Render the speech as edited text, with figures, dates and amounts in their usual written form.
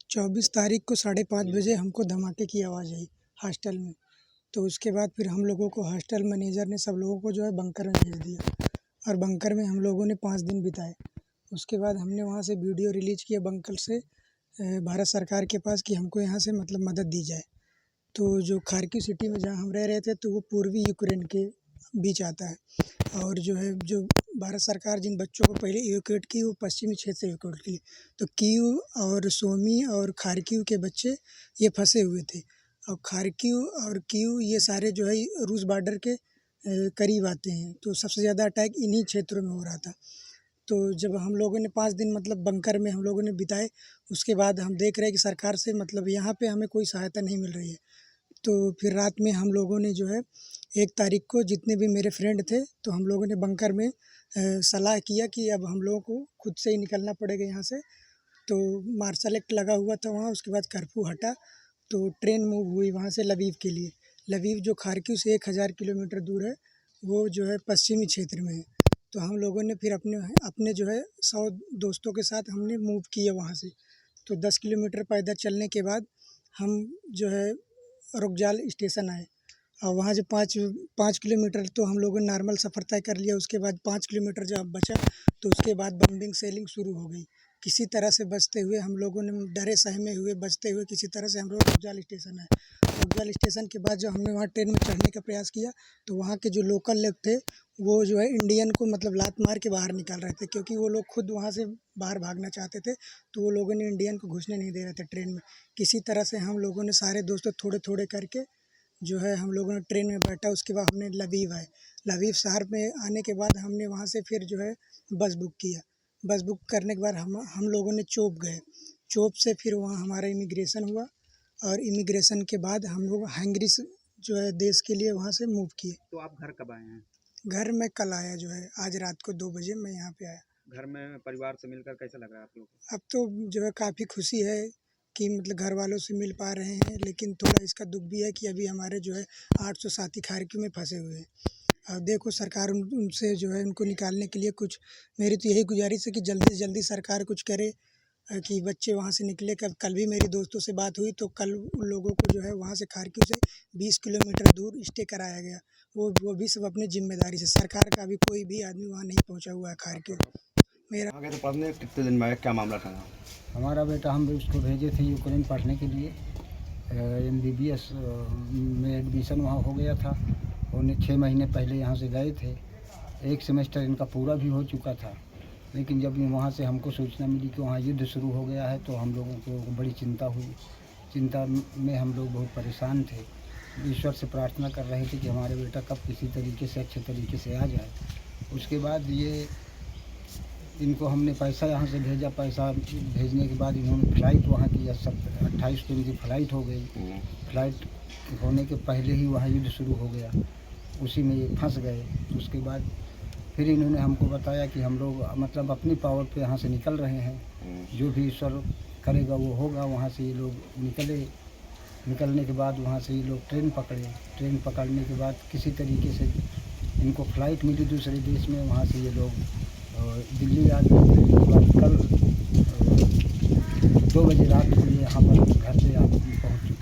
24 तारीख को 5:30 बजे हमको धमाके की आवाज़ आई हॉस्टल में। तो उसके बाद फिर हम लोगों को हॉस्टल मैनेजर ने सब लोगों को जो है बंकर में भेज दिया और बंकर में हम लोगों ने 5 दिन बिताए। उसके बाद हमने वहाँ से वीडियो रिलीज किया बंकर से भारत सरकार के पास कि हमको यहाँ से मतलब मदद दी जाए। तो जो खार्किव सिटी में जहाँ हम रह रहे थे तो वो पूर्वी यूक्रेन के बीच आता है और जो है जो भारत सरकार जिन बच्चों को पहले इवैक्यूएट की वो पश्चिमी क्षेत्र से इवैक्यूएट की। तो कीव और सोमी और खार्किव के बच्चे ये फंसे हुए थे और खार्किव और कीव ये सारे जो है रूस बॉर्डर के करीब आते हैं। तो सबसे ज़्यादा अटैक इन्हीं क्षेत्रों में हो रहा था। तो जब हम लोगों ने 5 दिन मतलब बंकर में हम लोगों ने बिताए, उसके बाद हम देख रहे हैं कि सरकार से मतलब यहाँ पे हमें कोई सहायता नहीं मिल रही है। तो फिर रात में हम लोगों ने जो है 1 तारीख को जितने भी मेरे फ्रेंड थे तो हम लोगों ने बंकर में सलाह किया कि अब हम लोगों को खुद से ही निकलना पड़ेगा यहाँ से। तो मार्शल एक्ट लगा हुआ था वहाँ, उसके बाद कर्फ्यू हटा तो ट्रेन मूव हुई वहाँ से लवीव के लिए। लवीव जो खार्किव से 1000 किलोमीटर दूर है, वो जो है पश्चिमी क्षेत्र में है। तो हम लोगों ने फिर अपने जो है 100 दोस्तों के साथ हमने मूव किया वहाँ से। तो 10 किलोमीटर पैदल चलने के बाद हम जो है रुकजाल स्टेशन आए और वहाँ जो 5 किलोमीटर तो हम लोगों ने नॉर्मल सफ़र तय कर लिया। उसके बाद 5 किलोमीटर जब बचा तो उसके बाद बम्बिंग सेलिंग शुरू हो गई। किसी तरह से बचते हुए हम लोगों ने डरे सहमे हुए बचते हुए किसी तरह से हम लोग रुकजाल स्टेशन आए। रुकजाल स्टेशन के बाद जब हमने वहाँ ट्रेन में चढ़ने का प्रयास किया तो वहाँ के जो लोकल लोग थे वो जो है इंडियन को मतलब लात मार के बाहर निकाल रहे थे, क्योंकि वो लोग खुद वहाँ से बाहर भागना चाहते थे। तो वो लोगों ने इंडियन को घुसने नहीं दे रहे थे ट्रेन में। किसी तरह से हम लोगों ने सारे दोस्तों थोड़े थोड़े करके जो है हम लोगों ने ट्रेन में बैठा। उसके बाद हमने लवीव आए। लवीव शहर में आने के बाद हमने वहाँ से फिर जो है बस बुक किया। बस बुक करने के बाद हम लोगों ने चोप गए। चोप से फिर वहाँ हमारा इमिग्रेशन हुआ और इमिग्रेशन के बाद हम लोग हंगरी जो है देश के लिए वहाँ से मूव किए। तो आप घर कब आए हैं? घर में कल आया, जो है आज रात को 2 बजे मैं यहाँ पे आया। घर में परिवार से मिलकर कैसा लग रहा है आप लोग को? अब तो जो है काफ़ी खुशी है कि मतलब घर वालों से मिल पा रहे हैं, लेकिन थोड़ा इसका दुख भी है कि अभी हमारे जो है 800 साथी खार्किव में फंसे हुए हैं। और देखो सरकार उनसे जो है उनको निकालने के लिए कुछ, मेरी तो यही गुजारिश है कि जल्दी से जल्दी सरकार कुछ करे कि बच्चे वहाँ से निकले। कल भी मेरी दोस्तों से बात हुई तो कल उन लोगों को जो है वहाँ से खार्किव से 20 किलोमीटर दूर स्टे कराया गया। वो भी सब अपनी जिम्मेदारी से। सरकार का अभी कोई भी आदमी वहाँ नहीं पहुँचा हुआ है खार्किव। मेरा आगे तो पढ़ने कितने दिन में आए, क्या मामला था? हमारा बेटा हम उसको भेजे थे यूक्रेन पढ़ने के लिए। MBBS में एडमिशन वहाँ हो गया था। उन्हें 6 महीने पहले यहाँ से गए थे। 1 सेमेस्टर इनका पूरा भी हो चुका था, लेकिन जब वहाँ से हमको सूचना मिली कि वहाँ युद्ध शुरू हो गया है तो हम लोगों को बड़ी चिंता हुई। चिंता में हम लोग बहुत परेशान थे। ईश्वर से प्रार्थना कर रहे थे कि हमारे बेटा कब किसी तरीके से अच्छे तरीके से आ जाए। उसके बाद इनको हमने पैसा यहाँ से भेजा। पैसा भेजने के बाद इन्होंने फ़्लाइट वहाँ की 28 को इनकी फ़्लाइट हो गई। फ़्लाइट होने के पहले ही वहाँ युद्ध शुरू हो गया, उसी में ये फंस गए। उसके बाद फिर इन्होंने हमको बताया कि हम लोग मतलब अपनी पावर पे यहाँ से निकल रहे हैं, जो भी ईश्वर करेगा वो होगा। वहाँ से ये लोग निकलने के बाद वहाँ से ये लोग ट्रेन पकड़े। ट्रेन पकड़ने के बाद किसी तरीके से इनको फ़्लाइट मिली दूसरे देश में। वहाँ से ये लोग दिल्ली आ गए। दिल्ली के बाद कल 2 बजे रात को ये यहाँ पर घर पे पहुँच चुके।